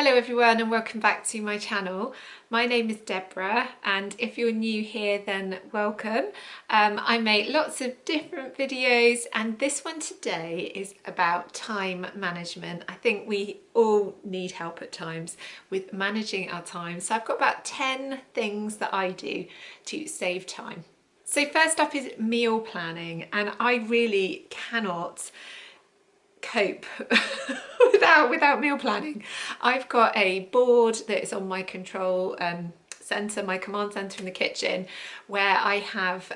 Hello everyone and welcome back to my channel. My name is Deborah and if you're new here then welcome. I make lots of different videos and this one today is about time management. I think we all need help at times with managing our time. So I've got about 10 things that I do to save time. So first up is meal planning, and I really cannot cope without meal planning. I've got a board that is on my control center, my command center in the kitchen, where I have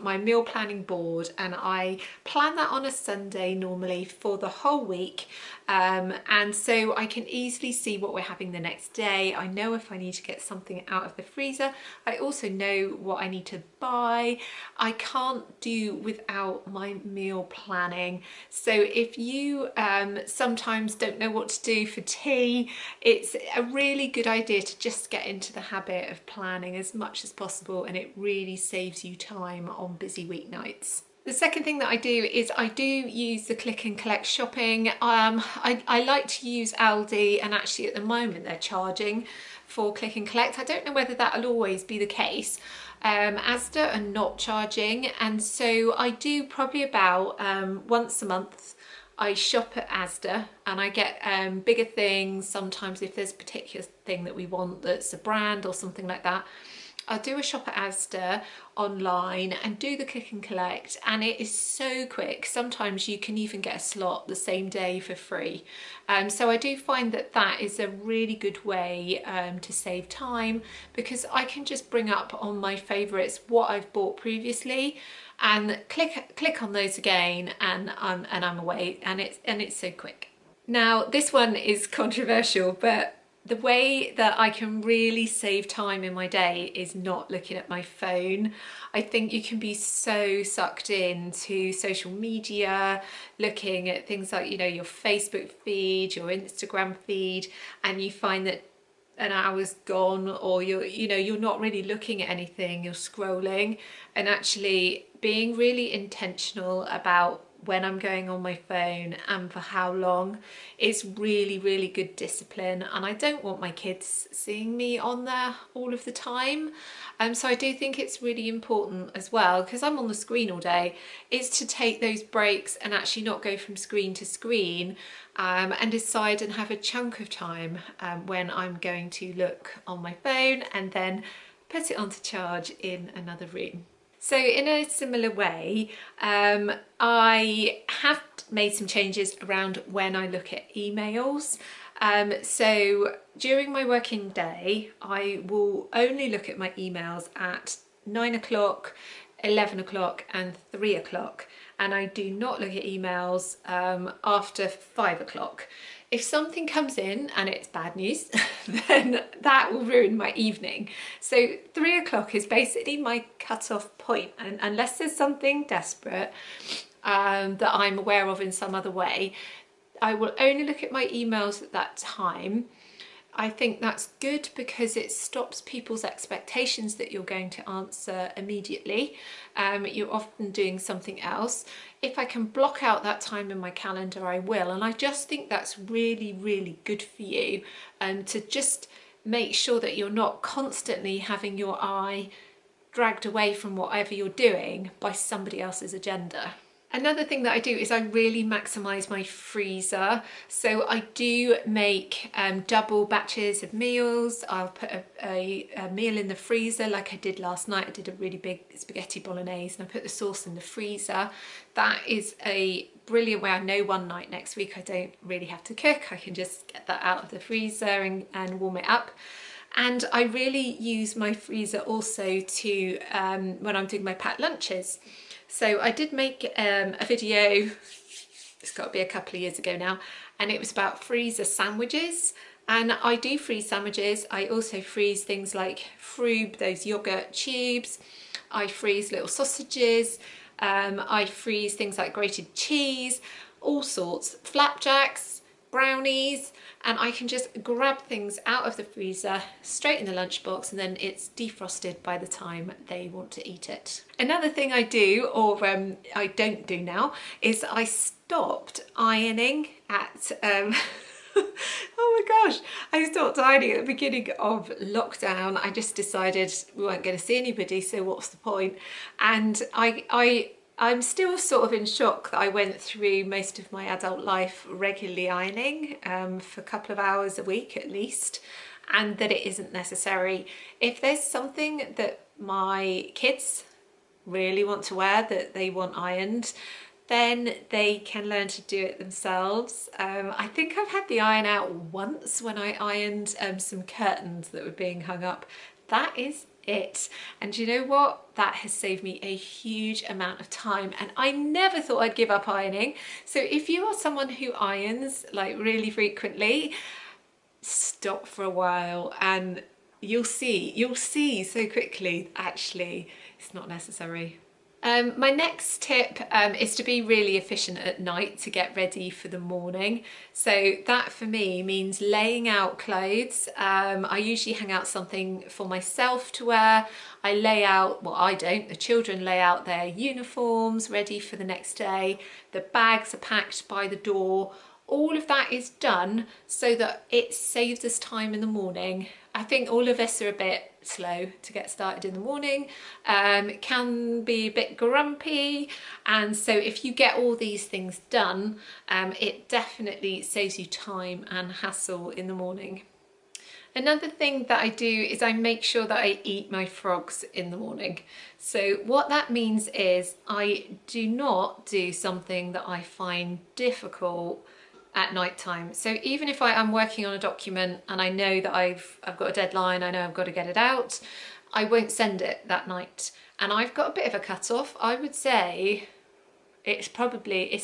my meal planning board, and I plan that on a Sunday normally for the whole week, and so I can easily see what we're having the next day. I know if I need to get something out of the freezer. I also know what I need to buy. I can't do without my meal planning. So if you sometimes don't know what to do for tea, it's a really good idea to just get into the habit of planning as much as possible, and it really saves you time on busy weeknights. The second thing that I do is I do use the click and collect shopping. I like to use Aldi, and actually at the moment they're charging for click and collect. I don't know whether that'll always be the case. Asda are not charging, and so I do probably about once a month I shop at Asda, and I get bigger things. Sometimes if there's a particular thing that we want that's a brand or something like that, I'll do a shop at Asda online and do the click and collect, and it is so quick. Sometimes you can even get a slot the same day for free. So I do find that that is a really good way to save time, because I can just bring up on my favourites what I've bought previously and click on those again, and I'm away, and it's so quick. Now this one is controversial, but the way that I can really save time in my day is not looking at my phone. I think you can be so sucked into social media, looking at things like, you know, your Facebook feed, your Instagram feed, and you find that an hour's gone, or you're not really looking at anything, you're scrolling. And actually being really intentional about when I'm going on my phone and for how long is really, really good discipline. And I don't want my kids seeing me on there all of the time. So I do think it's really important as well, because I'm on the screen all day, is to take those breaks and actually not go from screen to screen, and decide and have a chunk of time when I'm going to look on my phone and then put it onto charge in another room. So in a similar way, I have made some changes around when I look at emails. So during my working day, I will only look at my emails at 9 o'clock, 11 o'clock and 3 o'clock. And I do not look at emails after 5 o'clock. If something comes in and it's bad news, then that will ruin my evening. So 3 o'clock is basically my cut-off point, and unless there's something desperate that I'm aware of in some other way, I will only look at my emails at that time. I think that's good because it stops people's expectations that you're going to answer immediately. You're often doing something else. If I can block out that time in my calendar, I will. And I just think that's really, really good for you, to just make sure that you're not constantly having your eye dragged away from whatever you're doing by somebody else's agenda. Another thing that I do is I really maximise my freezer. So I do make double batches of meals. I'll put a meal in the freezer like I did last night. I did a really big spaghetti bolognese and I put the sauce in the freezer. That is a brilliant way. I know one night next week I don't really have to cook. I can just get that out of the freezer and warm it up. And I really use my freezer also to when I'm doing my packed lunches. So I did make a video, it's got to be a couple of years ago now, and it was about freezer sandwiches. And I do freeze sandwiches. I also freeze things like Frube, those yogurt tubes. I freeze little sausages. I freeze things like grated cheese, all sorts, flapjacks, brownies, and I can just grab things out of the freezer straight in the lunchbox, and then it's defrosted by the time they want to eat it. Another thing I do, or I don't do now, is I stopped ironing at Oh my gosh, I stopped ironing at the beginning of lockdown. I just decided we weren't going to see anybody, so what's the point? And I'm still sort of in shock that I went through most of my adult life regularly ironing for a couple of hours a week at least, and that it isn't necessary. If there's something that my kids really want to wear, that they want ironed, then they can learn to do it themselves. I think I've had the iron out once when I ironed some curtains that were being hung up. That is it. And you know what? That has saved me a huge amount of time, and I never thought I'd give up ironing. So if you are someone who irons like really frequently, stop for a while and you'll see so quickly actually it's not necessary. My next tip is to be really efficient at night to get ready for the morning. So that for me means laying out clothes. I usually hang out something for myself to wear. I lay out, well I don't, the children lay out their uniforms ready for the next day. The bags are packed by the door. All of that is done so that it saves us time in the morning. I think all of us are a bit slow to get started in the morning, can be a bit grumpy, and so if you get all these things done, it definitely saves you time and hassle in the morning. Another thing that I do is I make sure that I eat my frogs in the morning. So what that means is I do not do something that I find difficult at night time. So even if I'm working on a document and I know that I've got a deadline, I know I've got to get it out, I won't send it that night. And I've got a bit of a cut-off. I would say it's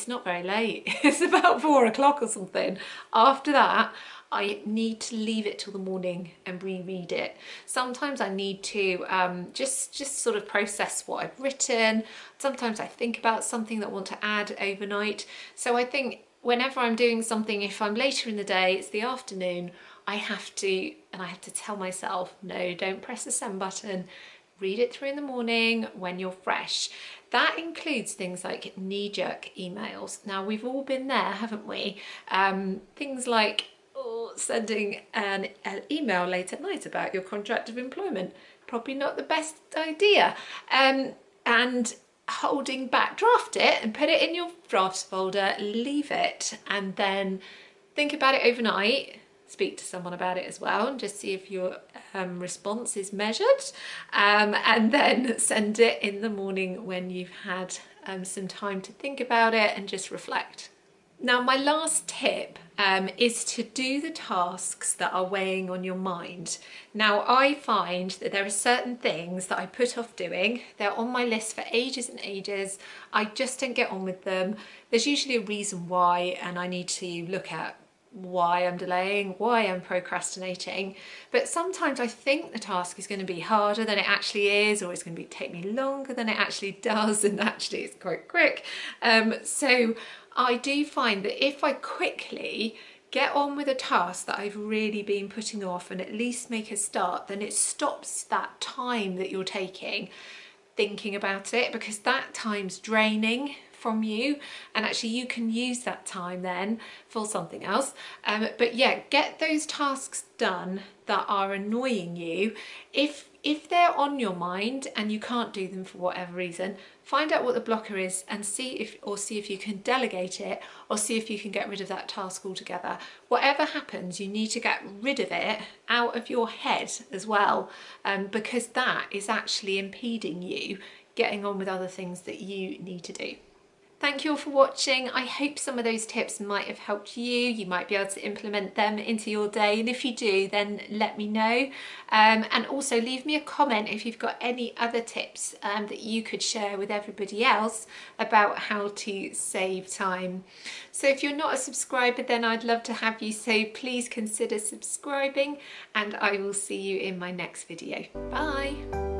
not very late. It's about 4 o'clock or something. After that, I need to leave it till the morning and reread it. Sometimes I need to just sort of process what I've written. Sometimes I think about something that I want to add overnight. So I think whenever I'm doing something, if I'm later in the day, it's the afternoon, I have to tell myself, no, don't press the send button. Read it through in the morning when you're fresh. That includes things like knee-jerk emails. Now, we've all been there, haven't we? Things like sending an email late at night about your contract of employment. Probably not the best idea. And holding back, draft it and put it in your drafts folder, leave it, and then think about it overnight. Speak to someone about it as well and just see if your response is measured, and then send it in the morning when you've had some time to think about it and just reflect. Now, my last tip is to do the tasks that are weighing on your mind. Now, I find that there are certain things that I put off doing. They're on my list for ages and ages. I just don't get on with them. There's usually a reason why, and I need to look at why I'm delaying, why I'm procrastinating. But sometimes I think the task is going to be harder than it actually is, or it's going to take me longer than it actually does, and actually it's quite quick. So I do find that if I quickly get on with a task that I've really been putting off and at least make a start, then it stops that time that you're taking thinking about it, because that time's draining from you, and actually you can use that time then for something else. But yeah, get those tasks done that are annoying you. If they're on your mind and you can't do them for whatever reason, find out what the blocker is and see if you can delegate it, or see if you can get rid of that task altogether. Whatever happens, you need to get rid of it out of your head as well, because that is actually impeding you getting on with other things that you need to do. Thank you all for watching. I hope some of those tips might have helped you. You might be able to implement them into your day, and if you do, then let me know. And also leave me a comment if you've got any other tips that you could share with everybody else about how to save time. So if you're not a subscriber, then I'd love to have you, so please consider subscribing, and I will see you in my next video. Bye.